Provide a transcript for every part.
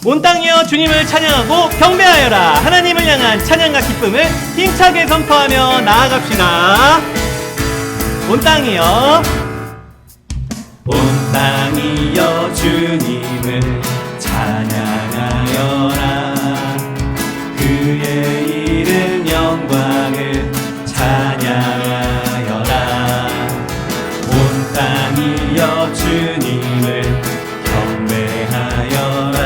온 땅이여 주님을 찬양하고 경배하여라. 하나님을 향한 찬양과 기쁨을 힘차게 선포하며 나아갑시다. 온 땅이여, 온 땅이여 주님을 찬양하여라. 그의 이름 영광을 찬양하여라. 온 땅이여 주님을 경배하여라.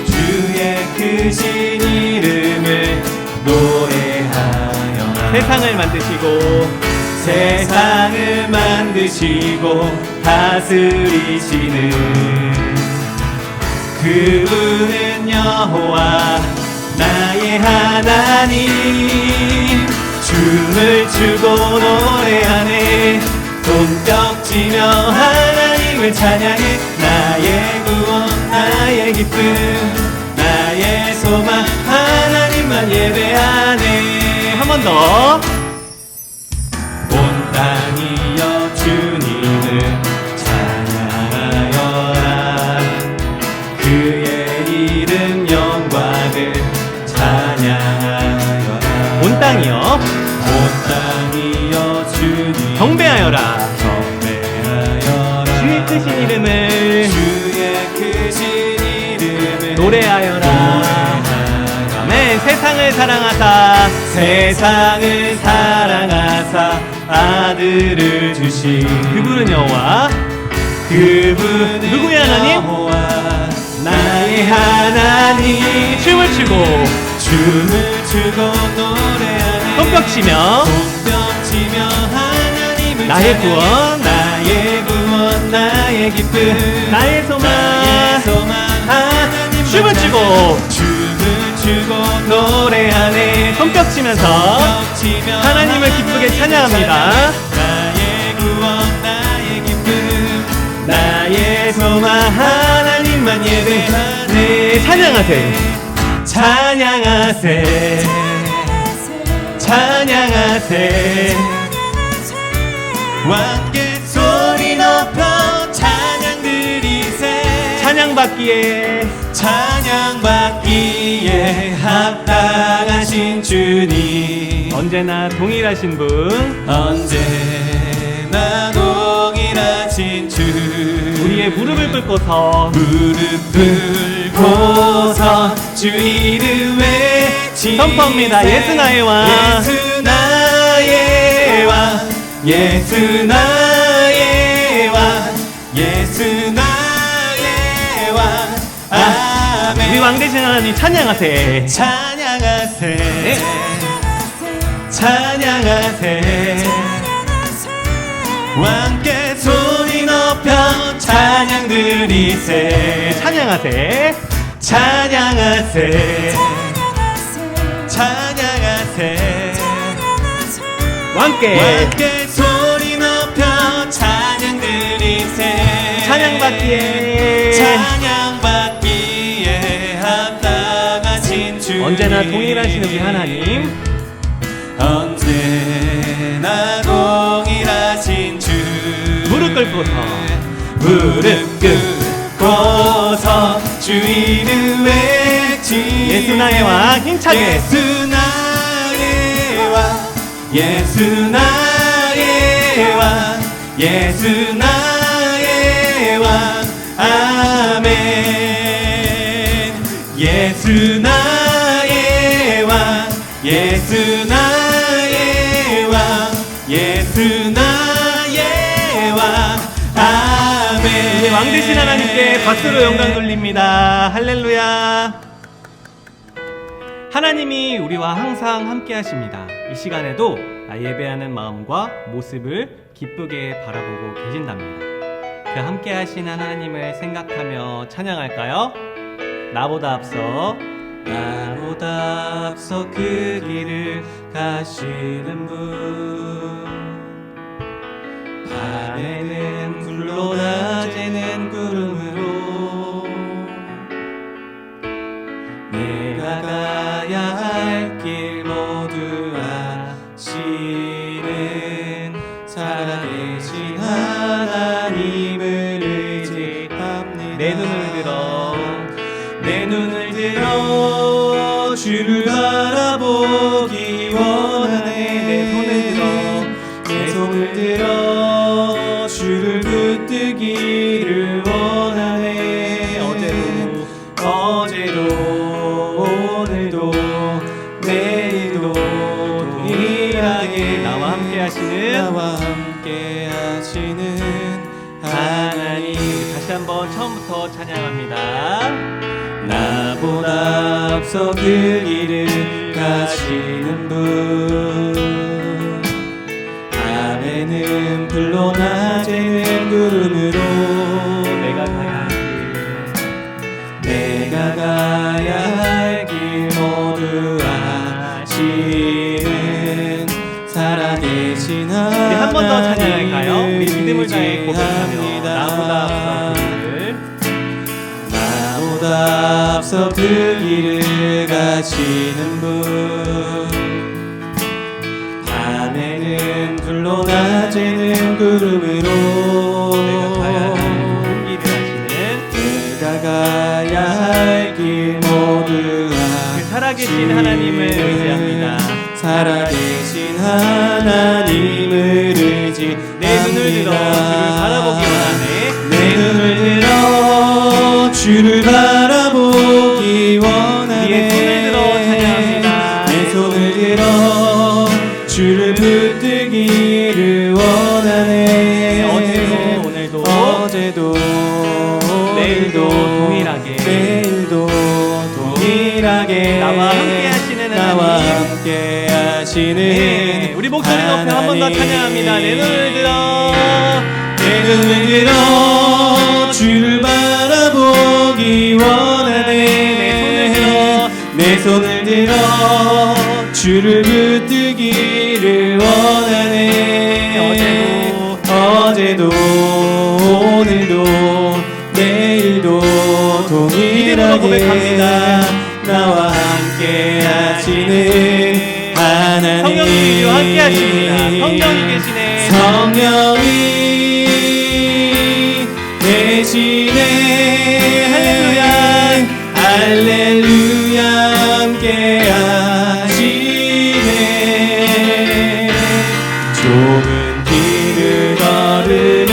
주의 크신 이름을 노래하여라. 세상을 만드시고 다스리시는 그분은 여호와 나의 하나님. 춤을 추고 노래하네. 손뼉치며 하나님을 찬양해. 나의 구원 나의 기쁨 나의 소망 하나님만 예배하네. 한 번 더. 온 땅이여 주님을 찬양하여라. 그의 이름 영광을 찬양하여라. 온 땅이여 주님 경배하여라. 주의 크신 이름을 노래하여라. 아멘. 세상을 사랑하사 아들을 주신 그분은 여호와. 그분 누구의 하나님? 여호와 나의 하나님. 춤을 추고 노래하네. 손뼉치며 나의 구원 나의 기쁨 나의 소망 춤을 추고 노래하네. 손뼉치면서 하나님을 기쁘게 찬양합니다. 나의 구원 나의 기쁨 나의 소망 하나님만 예배하네. 찬양하세 왕께 소리 높여 찬양 드리세. 찬양받기에 합당하신 주님. 언제나 동일하신 주. 우리의 무릎을 꿇고서 주 이름 외치 선포합니다. 예수 나의 왕 예수 나의 왕 아멘. 우리 왕 되신 하나님 찬양하세. 왕께 소리 높여 찬양 드리세. 찬양하세 왕께 소리 높여 찬양 드리세. 찬양받기에 합당하신 주. 언제나 동일하신 우리 하나님. 언제나 동일하신 주. 무릎 꿇고서 주 이름 외치. 예수 나의 왕 힘차게. 예수 나의 왕 아멘. 예수 나의 왕 아멘. 왕 되신 하나님께 박수로 영광 돌립니다. 할렐루야. 하나님이 우리와 항상 함께 하십니다. 이 시간에도 예배하는 마음과 모습을 기쁘게 바라보고 계신답니다. 그 함께 하신 하나님을 생각하며 찬양할까요? 나보다 앞서 그 길을 가시는 분. 밤에는 불로 낮에는 구름으로 내가 가야 할 길 모두 아시는 살아계신 하나님을 의지합니다. 내 눈을 들어 주를 바라보기 원하네. 내 손을 들어 주를 붙들기를 원하네. 어제도 오늘도 내일도 동일하게 나와 함께 하시는 하나님. 다시 한번 처음부터 찬양합니다. 나보다 앞서 그 길을 가시는 분, 밤에는 불로 낮에는 구름으로 내가 가야 할 길 모두 아시는 살아계신 하나님. 한 번 더 찬양할까요? 우리 믿음을 다해 고백하며 나보다 앞서 그 길을 가시는 분, 밤에는 불로 낮에는 구름으로 내가 가야 할 길 모두 살아계신 하나님을 의지합니다. 살아계신 하나님을 의지합니다. 내 눈을 들어 주를 바라보기 원하네. 내 눈을 들어 주를 바라보기 원하네. 네 손을 들어 찬양합니다. 내 손을 들어 주를 붙들기를 원하네. 어제도 내일도 동일하게 나와 함께 하시는 하나님. 네, 우리 목소리 높여 한 번 더 찬양합니다. 내 눈을 들어 주를 바라보기 원하네. 내 손을 들어 주를 붙들기를 원하네. 어제도 오늘도 내일도 동일하게 고백합니다. 나와 함께 하시는 하나님. 성령님이 함께 하십니다. 성령이 계시네. 성령이 계시네. 할렐루야 함께 하시네. 좁은 길을 걸으며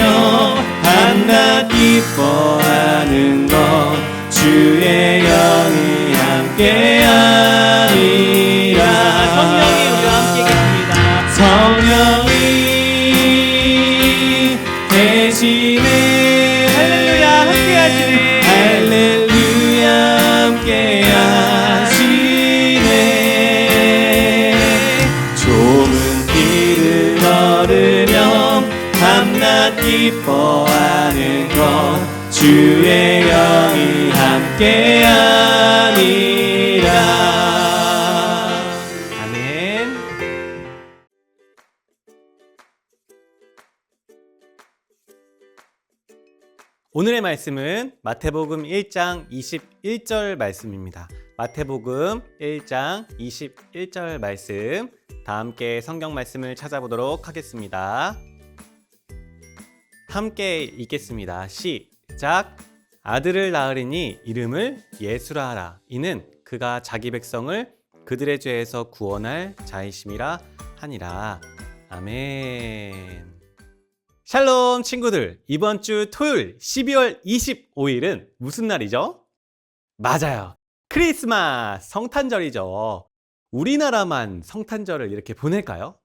밤낮 기뻐하는 것 주의 영이 함께하리라. 성령이 우리와 함께 계십니다. 성령이 계시네. 할렐루야 함께 하시네. 할렐루야 함께 하시네. 좁은 길을 걸으며 밤낮 기뻐하는 것 주의 영이 함께하니라. 아멘. 오늘의 말씀은 마태복음 1장 21절 말씀입니다. 마태복음 1장 21절 말씀, 다 함께 성경 말씀을 찾아보도록 하겠습니다. 함께 읽겠습니다. 시작. 아들을 낳으리니 이름을 예수라 하라. 이는 그가 자기 백성을 그들의 죄에서 구원할 자이심이라 하니라. 아멘. 샬롬 친구들, 이번 주 토요일 12월 25일은 무슨 날이죠? 맞아요. 크리스마스, 성탄절이죠. 우리나라만 성탄절을 이렇게 보낼까요?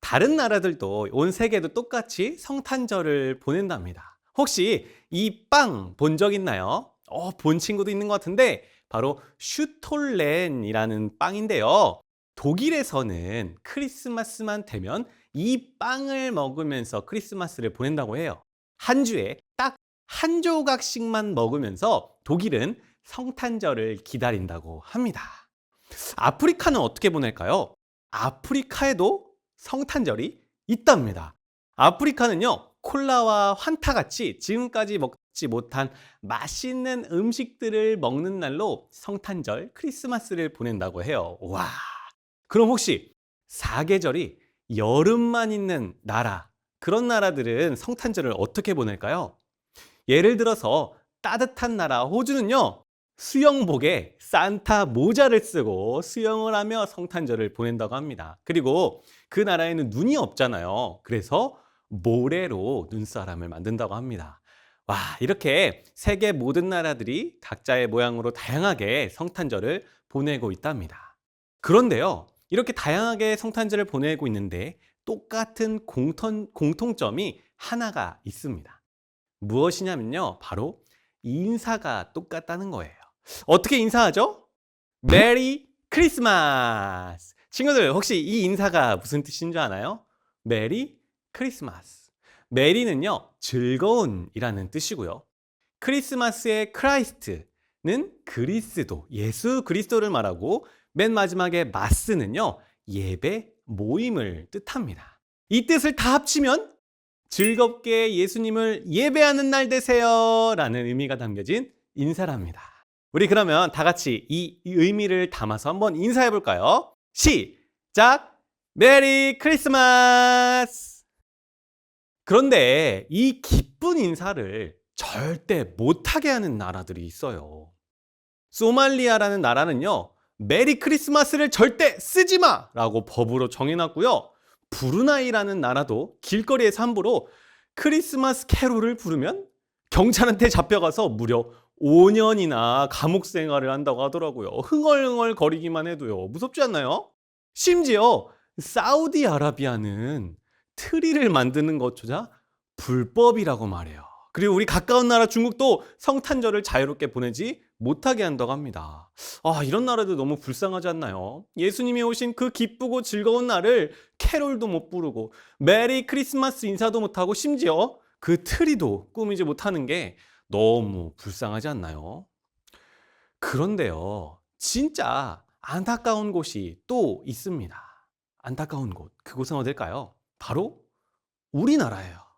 다른 나라들도, 온 세계도 똑같이 성탄절을 보낸답니다. 혹시 이 빵 본 적 있나요? 본 친구도 있는 것 같은데 바로 슈톨렌이라는 빵인데요. 독일에서는 크리스마스만 되면 이 빵을 먹으면서 크리스마스를 보낸다고 해요. 한 주에 딱 한 조각씩만 먹으면서 독일은 성탄절을 기다린다고 합니다. 아프리카는 어떻게 보낼까요? 아프리카에도 성탄절이 있답니다. 아프리카는요, 콜라와 환타같이 지금까지 먹지 못한 맛있는 음식들을 먹는 날로 성탄절, 크리스마스를 보낸다고 해요. 와, 그럼 혹시 사계절이 여름만 있는 나라, 그런 나라들은 성탄절을 어떻게 보낼까요? 예를 들어서 따뜻한 나라 호주는요, 수영복에 산타 모자를 쓰고 수영을 하며 성탄절을 보낸다고 합니다. 그리고 그 나라에는 눈이 없잖아요. 그래서 모래로 눈사람을 만든다고 합니다. 와, 이렇게 세계 모든 나라들이 각자의 모양으로 다양하게 성탄절을 보내고 있답니다. 그런데요, 이렇게 다양하게 성탄절을 보내고 있는데 똑같은 공통점이 하나가 있습니다. 무엇이냐면요, 바로 인사가 똑같다는 거예요. 어떻게 인사하죠? 메리 크리스마스! 친구들, 혹시 이 인사가 무슨 뜻인 줄 아나요? 메리 크리스마스. 메리는요, 즐거운이라는 뜻이고요. 크리스마스의 크라이스트는 그리스도, 예수 그리스도를 말하고, 맨 마지막에 마스는요, 예배, 모임을 뜻합니다. 이 뜻을 다 합치면 즐겁게 예수님을 예배하는 날 되세요 라는 의미가 담겨진 인사랍니다. 우리 그러면 다 같이 이 의미를 담아서 한번 인사해 볼까요? 시작! 메리 크리스마스! 그런데 이 기쁜 인사를 절대 못하게 하는 나라들이 있어요. 소말리아라는 나라는요, 메리 크리스마스를 절대 쓰지 마! 라고 법으로 정해놨고요. 브루나이라는 나라도 길거리에서 함부로 크리스마스 캐롤을 부르면 경찰한테 잡혀가서 무려 5년이나 감옥 생활을 한다고 하더라고요. 흥얼흥얼 거리기만 해도요. 무섭지 않나요? 심지어 사우디아라비아는 트리를 만드는 것조차 불법이라고 말해요. 그리고 우리 가까운 나라 중국도 성탄절을 자유롭게 보내지 못하게 한다고 합니다. 아, 이런 나라도 너무 불쌍하지 않나요? 예수님이 오신 그 기쁘고 즐거운 날을 캐롤도 못 부르고 메리 크리스마스 인사도 못하고 심지어 그 트리도 꾸미지 못하는 게 너무 불쌍하지 않나요? 그런데요, 진짜 안타까운 곳이 또 있습니다. 안타까운 곳, 그곳은 어딜까요? 바로 우리나라예요.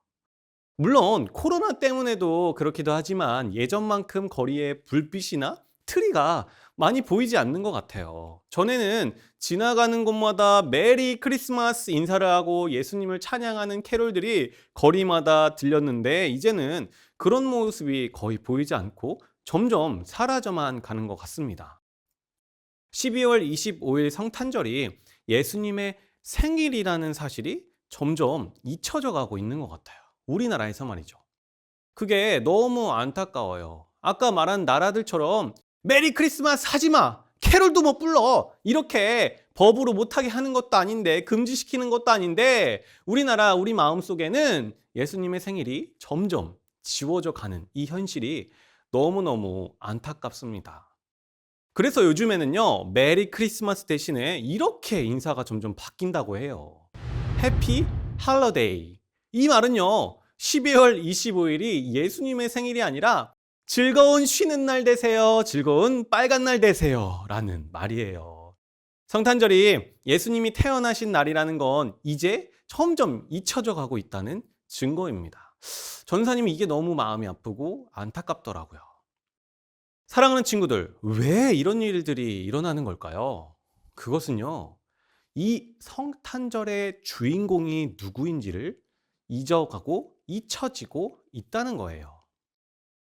물론 코로나 때문에도 그렇기도 하지만 예전만큼 거리에 불빛이나 트리가 많이 보이지 않는 것 같아요. 전에는 지나가는 곳마다 메리 크리스마스 인사를 하고 예수님을 찬양하는 캐롤들이 거리마다 들렸는데 이제는 그런 모습이 거의 보이지 않고 점점 사라져만 가는 것 같습니다. 12월 25일 성탄절이 예수님의 생일이라는 사실이 점점 잊혀져 가고 있는 것 같아요. 우리나라에서 말이죠. 그게 너무 안타까워요. 아까 말한 나라들처럼 메리 크리스마스 하지 마! 캐롤도 못 불러! 이렇게 법으로 못하게 하는 것도 아닌데, 금지시키는 것도 아닌데, 우리나라, 우리 마음속에는 예수님의 생일이 점점 지워져 가는 이 현실이 너무너무 안타깝습니다. 그래서 요즘에는요, 메리 크리스마스 대신에 이렇게 인사가 점점 바뀐다고 해요. 해피 할러데이. 이 말은요, 12월 25일이 예수님의 생일이 아니라 즐거운 쉬는 날 되세요. 즐거운 빨간 날 되세요. 라는 말이에요. 성탄절이 예수님이 태어나신 날이라는 건 이제 점점 잊혀져 가고 있다는 증거입니다. 전사님이 이게 너무 마음이 아프고 안타깝더라고요. 사랑하는 친구들, 왜 이런 일들이 일어나는 걸까요? 그것은요, 이 성탄절의 주인공이 누구인지를 잊어가고 잊혀지고 있다는 거예요.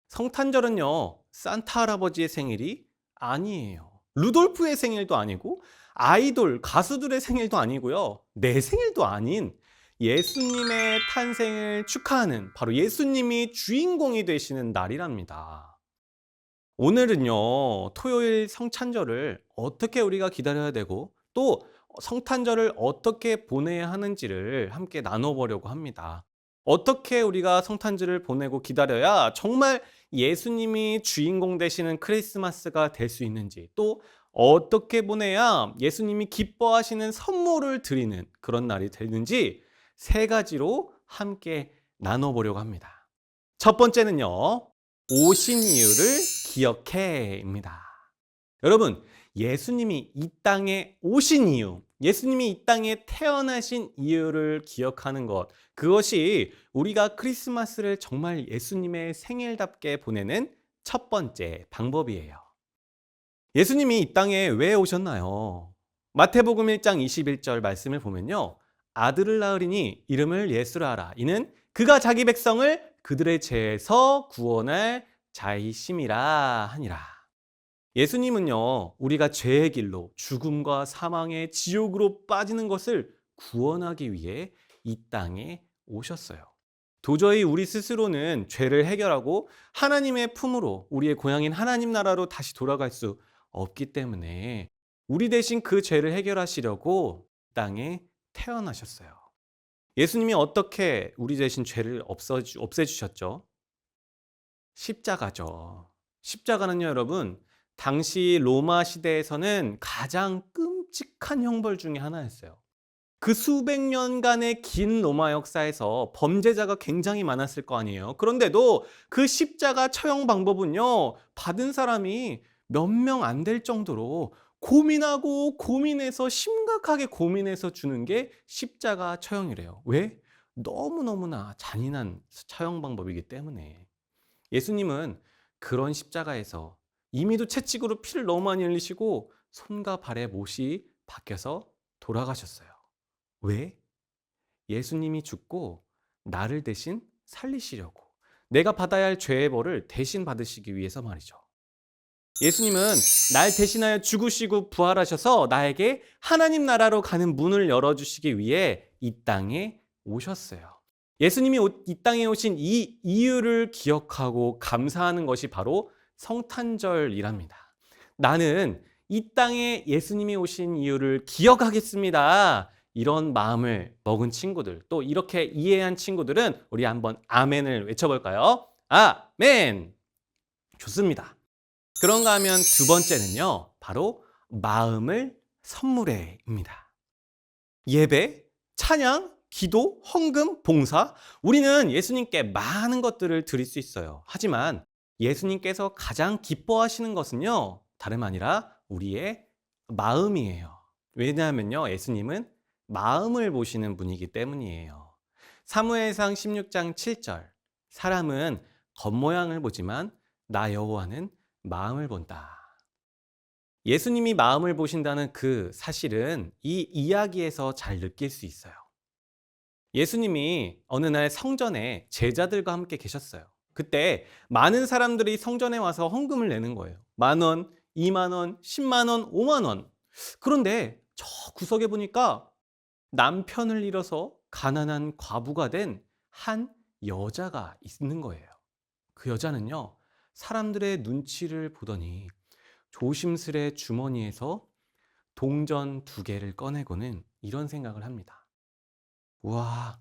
성탄절은요, 산타 할아버지의 생일이 아니에요. 루돌프의 생일도 아니고 아이돌, 가수들의 생일도 아니고요. 내 생일도 아닌 예수님의 탄생을 축하하는 바로 예수님이 주인공이 되시는 날이랍니다. 오늘은요, 토요일 성탄절을 어떻게 우리가 기다려야 되고 또 성탄절을 어떻게 보내야 하는지를 함께 나눠보려고 합니다. 어떻게 우리가 성탄절을 보내고 기다려야 정말 예수님이 주인공 되시는 크리스마스가 될 수 있는지, 또 어떻게 보내야 예수님이 기뻐하시는 선물을 드리는 그런 날이 되는지 세 가지로 함께 나눠보려고 합니다. 첫 번째는요, 오신 이유를 기억해입니다. 여러분, 예수님이 이 땅에 오신 이유, 예수님이 이 땅에 태어나신 이유를 기억하는 것, 그것이 우리가 크리스마스를 정말 예수님의 생일답게 보내는 첫 번째 방법이에요. 예수님이 이 땅에 왜 오셨나요? 마태복음 1장 21절 말씀을 보면요, 아들을 낳으리니 이름을 예수라 하라. 이는 그가 자기 백성을 그들의 죄에서 구원할 자이심이라 하니라. 예수님은요, 우리가 죄의 길로 죽음과 사망의 지옥으로 빠지는 것을 구원하기 위해 이 땅에 오셨어요. 도저히 우리 스스로는 죄를 해결하고 하나님의 품으로, 우리의 고향인 하나님 나라로 다시 돌아갈 수 없기 때문에 우리 대신 그 죄를 해결하시려고 이 땅에 태어나셨어요. 예수님이 어떻게 우리 대신 죄를 없애주셨죠? 십자가죠. 십자가는요, 여러분, 당시 로마 시대에서는 가장 끔찍한 형벌 중에 하나였어요. 그 수백 년간의 긴 로마 역사에서 범죄자가 굉장히 많았을 거 아니에요. 그런데도 그 십자가 처형 방법은요, 받은 사람이 몇 명 안 될 정도로 고민하고 고민해서 심각하게 고민해서 주는 게 십자가 처형이래요. 왜? 너무너무나 잔인한 처형 방법이기 때문에. 예수님은 그런 십자가에서 이미도 채찍으로 피를 너무 많이 흘리시고 손과 발의 못이 박혀서 돌아가셨어요. 왜? 예수님이 죽고 나를 대신 살리시려고, 내가 받아야 할 죄의 벌을 대신 받으시기 위해서 말이죠. 예수님은 날 대신하여 죽으시고 부활하셔서 나에게 하나님 나라로 가는 문을 열어주시기 위해 이 땅에 오셨어요. 예수님이 이 땅에 오신 이 이유를 기억하고 감사하는 것이 바로 성탄절이랍니다. 나는 이 땅에 예수님이 오신 이유를 기억하겠습니다. 이런 마음을 먹은 친구들, 또 이렇게 이해한 친구들은 우리 한번 아멘을 외쳐볼까요? 아멘! 좋습니다. 그런가 하면 두 번째는요, 바로 마음을 선물해입니다. 예배, 찬양, 기도, 헌금, 봉사, 우리는 예수님께 많은 것들을 드릴 수 있어요. 하지만 예수님께서 가장 기뻐하시는 것은요, 다름 아니라 우리의 마음이에요. 왜냐하면요, 예수님은 마음을 보시는 분이기 때문이에요. 사무엘상 16장 7절, 사람은 겉모양을 보지만 나 여호와는 마음을 본다. 예수님이 마음을 보신다는 그 사실은 이 이야기에서 잘 느낄 수 있어요. 예수님이 어느 날 성전에 제자들과 함께 계셨어요. 그때 많은 사람들이 성전에 와서 헌금을 내는 거예요. 10,000원, 20,000원, 100,000원, 50,000원. 그런데 저 구석에 보니까 남편을 잃어서 가난한 과부가 된 한 여자가 있는 거예요. 그 여자는요, 사람들의 눈치를 보더니 조심스레 주머니에서 동전 2개를 꺼내고는 이런 생각을 합니다. 우와,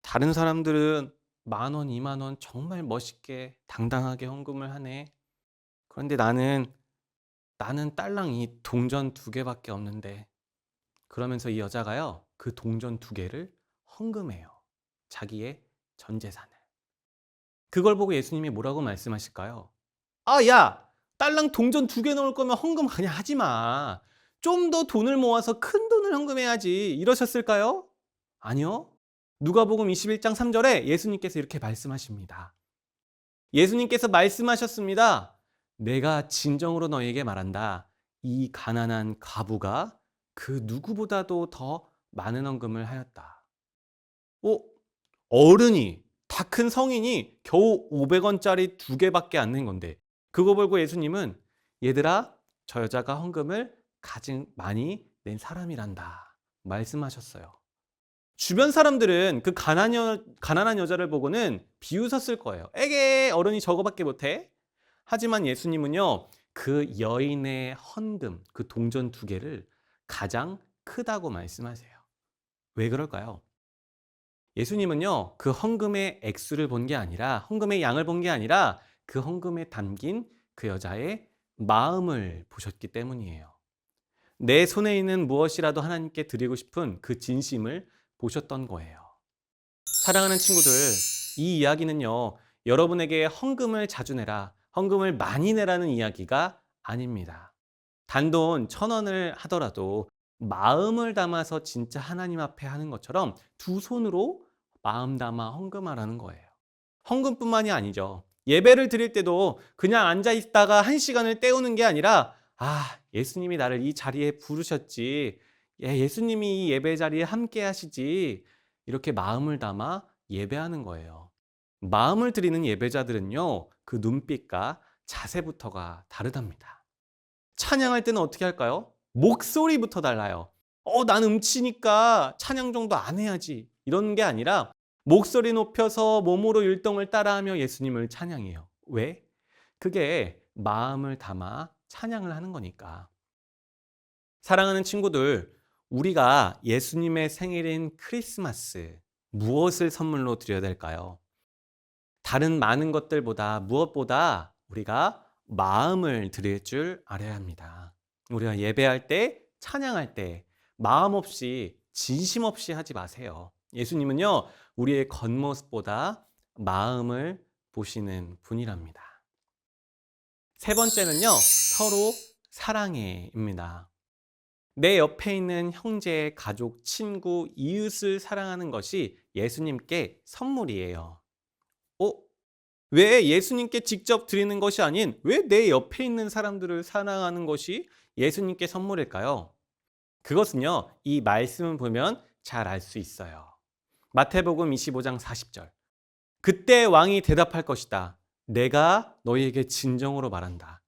다른 사람들은 10,000원, 20,000원 정말 멋있게 당당하게 헌금을 하네. 그런데 나는 딸랑 이 동전 2개밖에 없는데. 그러면서 이 여자가요, 그 동전 2개를 헌금해요. 자기의 전 재산을. 그걸 보고 예수님이 뭐라고 말씀하실까요? 아, 야! 딸랑 동전 2개 넣을 거면 헌금 그냥 하지 마. 좀 더 돈을 모아서 큰 돈을 헌금해야지. 이러셨을까요? 아니요. 누가복음 21장 3절에 예수님께서 이렇게 말씀하십니다. 예수님께서 말씀하셨습니다. 내가 진정으로 너희에게 말한다. 이 가난한 과부가 그 누구보다도 더 많은 헌금을 하였다. 어른이, 다 큰 성인이 겨우 500원짜리 2개밖에 안 낸 건데, 그거 보고 예수님은 얘들아, 저 여자가 헌금을 가장 많이 낸 사람이란다 말씀하셨어요. 주변 사람들은 그 가난한 여자를 보고는 비웃었을 거예요. 에게, 어른이 저거밖에 못해? 하지만 예수님은요, 그 여인의 헌금, 그 동전 2개를 가장 크다고 말씀하세요. 왜 그럴까요? 예수님은요, 그 헌금의 액수를 본 게 아니라, 헌금의 양을 본 게 아니라 그 헌금에 담긴 그 여자의 마음을 보셨기 때문이에요. 내 손에 있는 무엇이라도 하나님께 드리고 싶은 그 진심을 보셨던 거예요. 사랑하는 친구들, 이 이야기는요, 여러분에게 헌금을 자주 내라, 헌금을 많이 내라는 이야기가 아닙니다. 단돈 1,000원을 하더라도 마음을 담아서 진짜 하나님 앞에 하는 것처럼 두 손으로 마음 담아 헌금하라는 거예요. 헌금뿐만이 아니죠. 예배를 드릴 때도 그냥 앉아 있다가 1시간을 때우는 게 아니라, 예수님이 나를 이 자리에 부르셨지, 예수님이 이 예배 자리에 함께 하시지, 이렇게 마음을 담아 예배하는 거예요. 마음을 드리는 예배자들은요, 그 눈빛과 자세부터가 다르답니다. 찬양할 때는 어떻게 할까요? 목소리부터 달라요. 난 음치니까 찬양 정도 안 해야지. 이런 게 아니라 목소리 높여서 몸으로 율동을 따라하며 예수님을 찬양해요. 왜? 그게 마음을 담아 찬양을 하는 거니까. 사랑하는 친구들, 우리가 예수님의 생일인 크리스마스, 무엇을 선물로 드려야 될까요? 다른 많은 것들보다 무엇보다 우리가 마음을 드릴 줄 알아야 합니다. 우리가 예배할 때, 찬양할 때 마음 없이 진심 없이 하지 마세요. 예수님은요, 우리의 겉모습보다 마음을 보시는 분이랍니다. 세 번째는요, 서로 사랑해입니다. 내 옆에 있는 형제, 가족, 친구, 이웃을 사랑하는 것이 예수님께 선물이에요. 왜 예수님께 직접 드리는 것이 아닌 왜 내 옆에 있는 사람들을 사랑하는 것이 예수님께 선물일까요? 그것은요, 이 말씀을 보면 잘 알 수 있어요. 마태복음 25장 40절. 그때 왕이 대답할 것이다. 내가 너희에게 진정으로 말한다.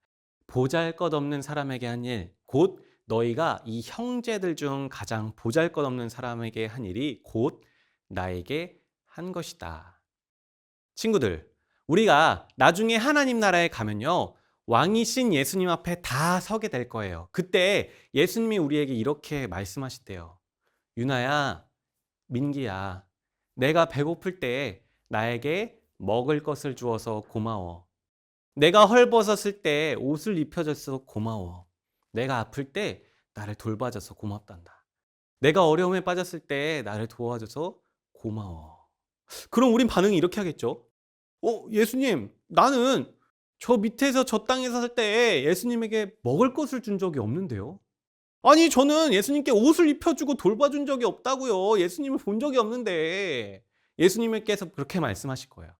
보잘것없는 사람에게 한 일, 곧 너희가 이 형제들 중 가장 보잘것없는 사람에게 한 일이 곧 나에게 한 것이다. 친구들, 우리가 나중에 하나님 나라에 가면요, 왕이신 예수님 앞에 다 서게 될 거예요. 그때 예수님이 우리에게 이렇게 말씀하시대요. 유나야, 민기야, 내가 배고플 때 나에게 먹을 것을 주어서 고마워. 내가 헐벗었을 때 옷을 입혀줘서 고마워. 내가 아플 때 나를 돌봐줘서 고맙단다. 내가 어려움에 빠졌을 때 나를 도와줘서 고마워. 그럼 우린 반응이 이렇게 하겠죠? 예수님, 나는 저 밑에서 저 땅에서 살 때 예수님에게 먹을 것을 준 적이 없는데요. 아니, 저는 예수님께 옷을 입혀주고 돌봐준 적이 없다고요. 예수님을 본 적이 없는데. 예수님께서 그렇게 말씀하실 거예요.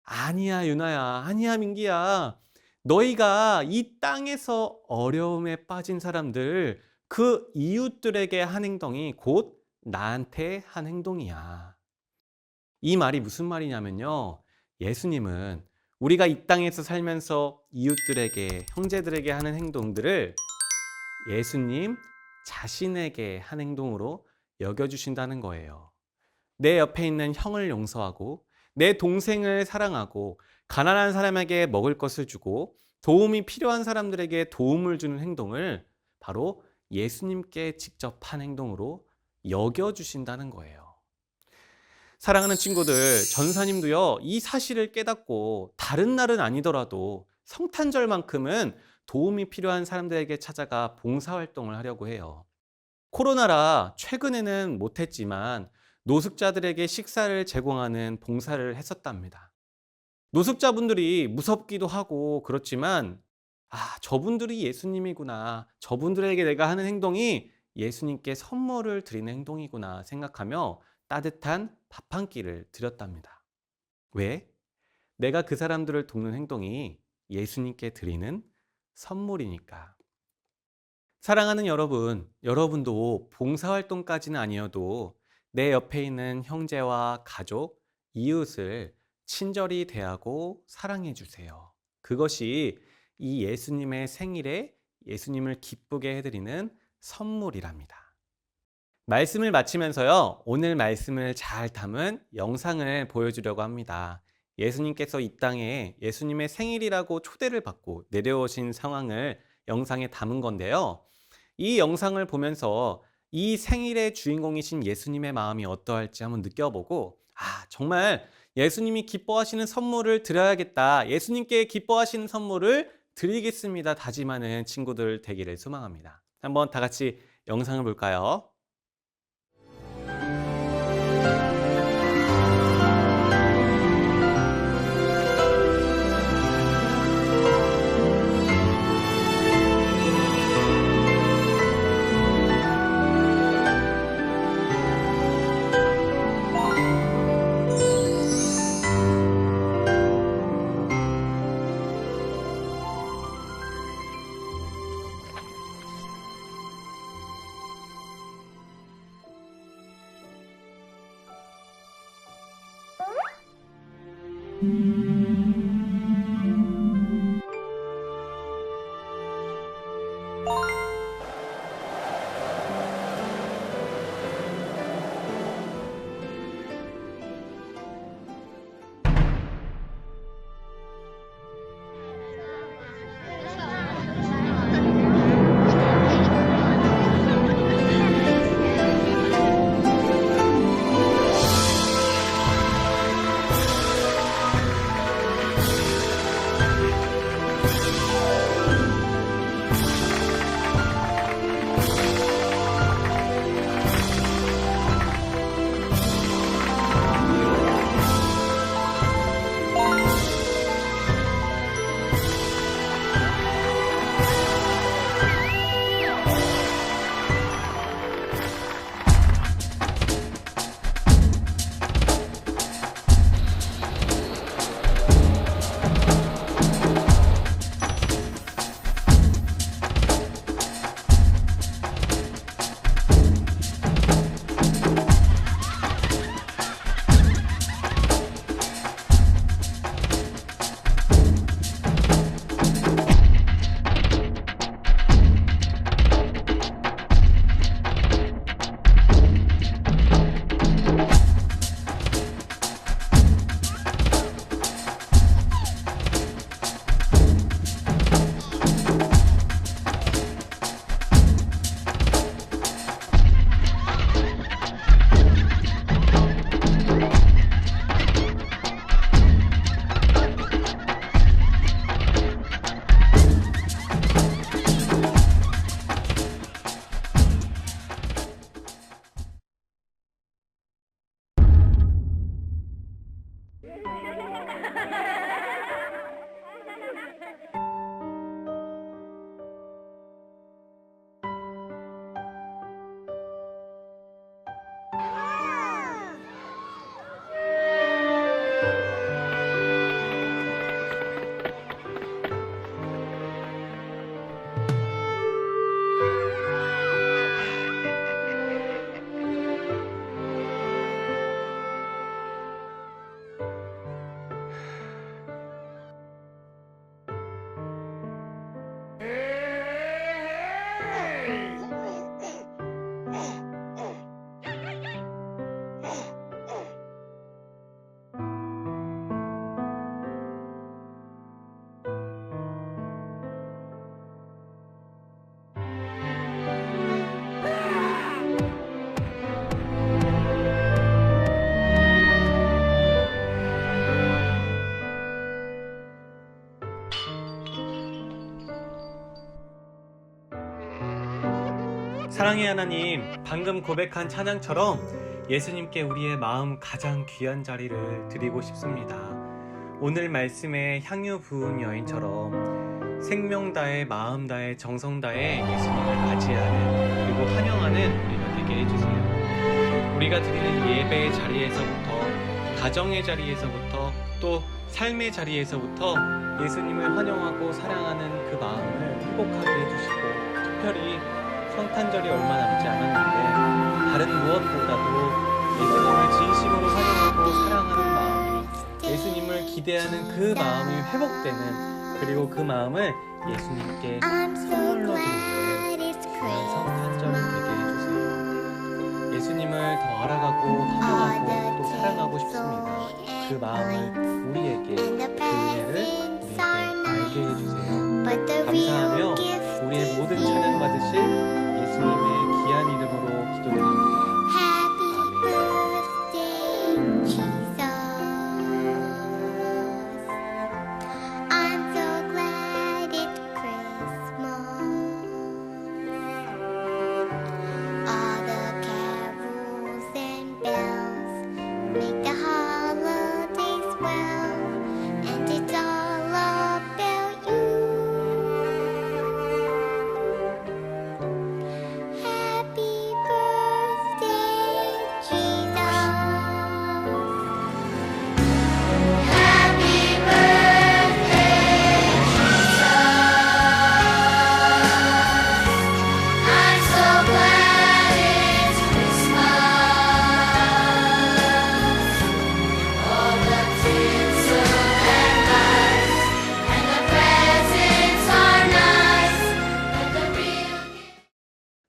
아니야, 유나야. 아니야, 민기야. 너희가 이 땅에서 어려움에 빠진 사람들, 그 이웃들에게 한 행동이 곧 나한테 한 행동이야. 이 말이 무슨 말이냐면요. 예수님은 우리가 이 땅에서 살면서 이웃들에게, 형제들에게 하는 행동들을 예수님 자신에게 한 행동으로 여겨주신다는 거예요. 내 옆에 있는 형을 용서하고, 내 동생을 사랑하고, 가난한 사람에게 먹을 것을 주고, 도움이 필요한 사람들에게 도움을 주는 행동을 바로 예수님께 직접 한 행동으로 여겨주신다는 거예요. 사랑하는 친구들, 전사님도요, 이 사실을 깨닫고 다른 날은 아니더라도 성탄절만큼은 도움이 필요한 사람들에게 찾아가 봉사활동을 하려고 해요. 코로나라 최근에는 못했지만 노숙자들에게 식사를 제공하는 봉사를 했었답니다. 노숙자분들이 무섭기도 하고 그렇지만, 저분들이 예수님이구나. 저분들에게 내가 하는 행동이 예수님께 선물을 드리는 행동이구나 생각하며 따뜻한 밥 한 끼를 드렸답니다. 왜? 내가 그 사람들을 돕는 행동이 예수님께 드리는 선물이니까. 사랑하는 여러분, 여러분도 봉사활동까지는 아니어도 내 옆에 있는 형제와 가족, 이웃을 친절히 대하고 사랑해 주세요. 그것이 이 예수님의 생일에 예수님을 기쁘게 해드리는 선물이랍니다. 말씀을 마치면서요, 오늘 말씀을 잘 담은 영상을 보여주려고 합니다. 예수님께서 이 땅에 예수님의 생일이라고 초대를 받고 내려오신 상황을 영상에 담은 건데요. 이 영상을 보면서 이 생일의 주인공이신 예수님의 마음이 어떠할지 한번 느껴보고, 정말 예수님이 기뻐하시는 선물을 드려야겠다. 예수님께 기뻐하시는 선물을 드리겠습니다. 다짐하는 친구들 되기를 소망합니다. 한번 다 같이 영상을 볼까요? 사랑의 하나님, 방금 고백한 찬양처럼 예수님께 우리의 마음 가장 귀한 자리를 드리고 싶습니다. 오늘 말씀의 향유 부은 여인처럼 생명 다해 마음 다해 정성 다해 예수님을 맞이하는 그리고 환영하는 우리가 되게 해주세요. 우리가 드리는 예배의 자리에서부터 가정의 자리에서부터 또 삶의 자리에서부터 예수님을 환영하고 사랑하는 그 마음을 행복하게 해주시고, 특별히 성탄절이 얼마 남지 않았는데 다른 무엇보다도 예수님을 진심으로 환영하고 사랑하는 마음이, 예수님을 기대하는 그 마음이 회복되는, 그리고 그 마음을 예수님께 선물로 드리는 그런 성탄절이 되게 해주세요. 예수님을 더 알아가고 환영하고 또 사랑하고 싶습니다. 그 마음을 우리에게, 그 은혜를 우리에게 알게 해주세요. 감사하며 우리의 모든 찬양 받으실 예수님의 귀한 이름으로 기도드립니다.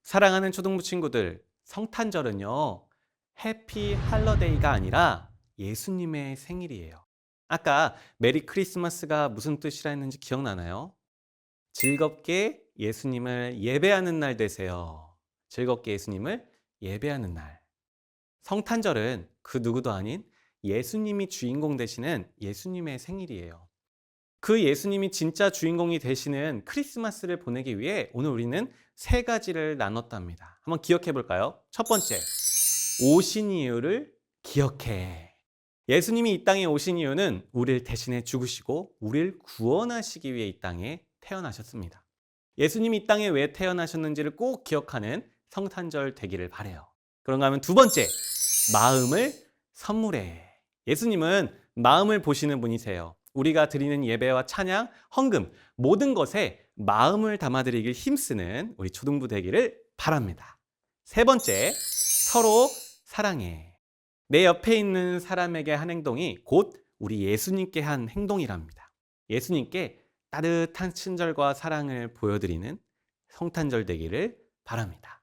사랑하는 초등부 친구들, 성탄절은요, 해피 할러데이가 아니라 예수님의 생일이에요. 아까 메리 크리스마스가 무슨 뜻이라 했는지 기억나나요? 즐겁게 예수님을 예배하는 날 되세요. 즐겁게 예수님을 예배하는 날. 성탄절은 그 누구도 아닌 예수님이 주인공 되시는 예수님의 생일이에요. 그 예수님이 진짜 주인공이 되시는 크리스마스를 보내기 위해 오늘 우리는 세 가지를 나눴답니다. 한번 기억해 볼까요? 첫 번째, 오신 이유를 기억해. 예수님이 이 땅에 오신 이유는 우리를 대신해 죽으시고 우리를 구원하시기 위해 이 땅에 태어나셨습니다. 예수님이 이 땅에 왜 태어나셨는지를 꼭 기억하는 성탄절 되기를 바라요. 그런가 하면 두 번째, 마음을 선물해. 예수님은 마음을 보시는 분이세요. 우리가 드리는 예배와 찬양, 헌금, 모든 것에 마음을 담아드리길 힘쓰는 우리 초등부 되기를 바랍니다. 세 번째, 서로 사랑해. 내 옆에 있는 사람에게 한 행동이 곧 우리 예수님께 한 행동이랍니다. 예수님께 따뜻한 친절과 사랑을 보여드리는 성탄절 되기를 바랍니다.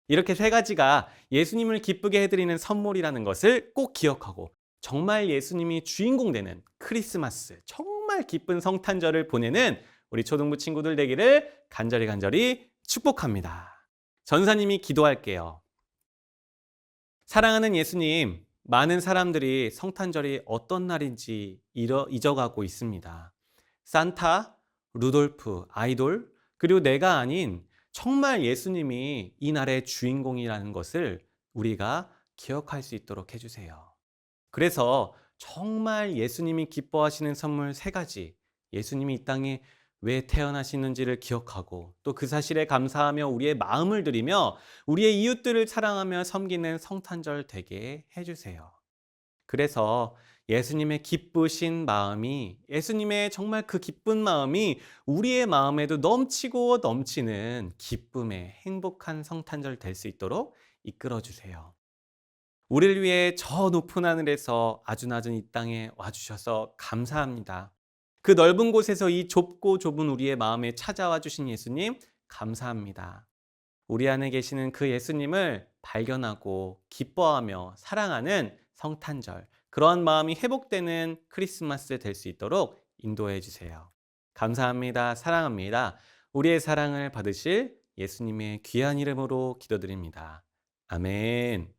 이렇게 세 가지가 예수님을 기쁘게 해드리는 선물이라는 것을 꼭 기억하고, 정말 예수님이 주인공 되는 크리스마스, 정말 기쁜 성탄절을 보내는 우리 초등부 친구들 되기를 간절히 축복합니다. 전사님이 기도할게요. 사랑하는 예수님, 많은 사람들이 성탄절이 어떤 날인지 잊어가고 있습니다. 산타, 루돌프, 아이돌, 그리고 내가 아닌 정말 예수님이 이 날의 주인공이라는 것을 우리가 기억할 수 있도록 해주세요. 그래서 정말 예수님이 기뻐하시는 선물 세 가지, 예수님이 이 땅에 왜 태어나시는지를 기억하고 또 그 사실에 감사하며 우리의 마음을 드리며 우리의 이웃들을 사랑하며 섬기는 성탄절 되게 해주세요. 그래서 예수님의 기쁘신 마음이, 예수님의 정말 그 기쁜 마음이 우리의 마음에도 넘치고 넘치는 기쁨의 행복한 성탄절 될 수 있도록 이끌어주세요. 우리를 위해 저 높은 하늘에서 아주 낮은 이 땅에 와주셔서 감사합니다. 그 넓은 곳에서 이 좁고 좁은 우리의 마음에 찾아와 주신 예수님 감사합니다. 우리 안에 계시는 그 예수님을 발견하고 기뻐하며 사랑하는 성탄절, 그러한 마음이 회복되는 크리스마스 될 수 있도록 인도해 주세요. 감사합니다. 사랑합니다. 우리의 사랑을 받으실 예수님의 귀한 이름으로 기도드립니다. 아멘.